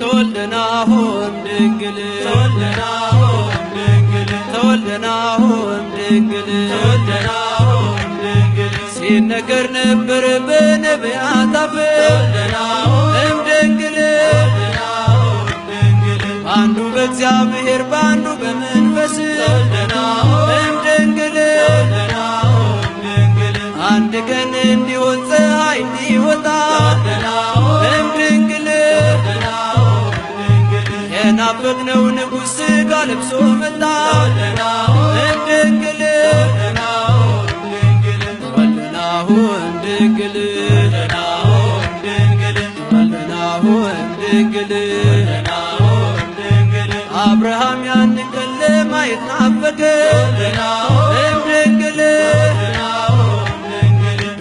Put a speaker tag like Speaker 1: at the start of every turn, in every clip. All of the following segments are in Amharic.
Speaker 1: ተወልደናሆም ድንግል ተወልደናሆም ድንግል ሲነገር ነበር በነቢያት አፍ እምድንግል አንዱ በእግዚአብሔር በአንዱ በመንፈስ እምድንግል አንድ ቀን እንዲሆን ፀሐይ እንዲወጣ እምድንግል የናፈቅነው ንጉሥ ሥጋ ለብሶ መጣ እምድንግል ተወልደናሁ እምድንግል ተወልደናሁ እምድንግል አብርሃም ያን ቀን ለማየት ናፈቀ እምድንግል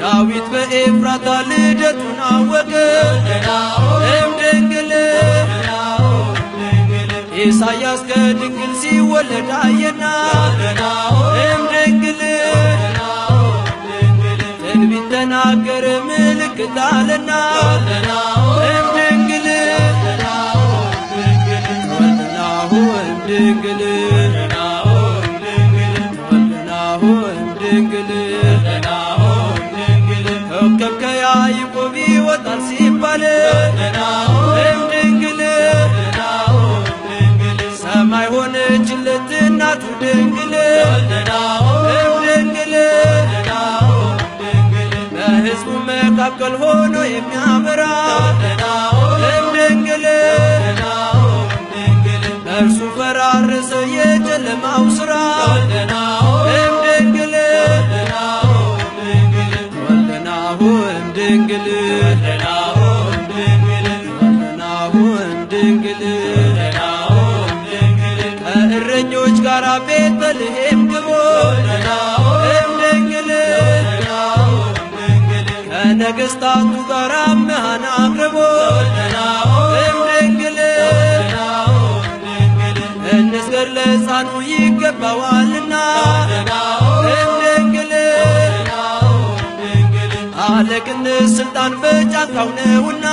Speaker 1: ዳዊት በኤፍራታ ልደቱን አወቀ እምድንግል ኢሳያስ ከድንግል ሲወለድ አየና እምድንግል ትንቢት ተናገረ ምልክት አለና እምድንግል ተወልደናሁ እምድንግል ተወልደናሁ እምድንግል ኮከብ ከያዕቆብ ይወጣል ሲባል እምድንግል ሰማይ ሆነችለት እናቱ ድንግል እምድንግል በሕዝቡ መካከል ሆኖ የሚያበራ እምድንግል በእርሱ ፈራረሰ የጨለማው ሥራ እምድንግል ተወልደናሁ እምድንግል ተወልደናሁ እምድንግል ከእረኞች ጋር ቤተልሔም ግቦ እምድንግል ከነገሥታቱ ጋር መሃን አቅርቦ እምድንግል እንስገድ ለሕፃኑ ይገባዋልና እምድንግል አለቅነት ሥልጣን በጫካው ነውና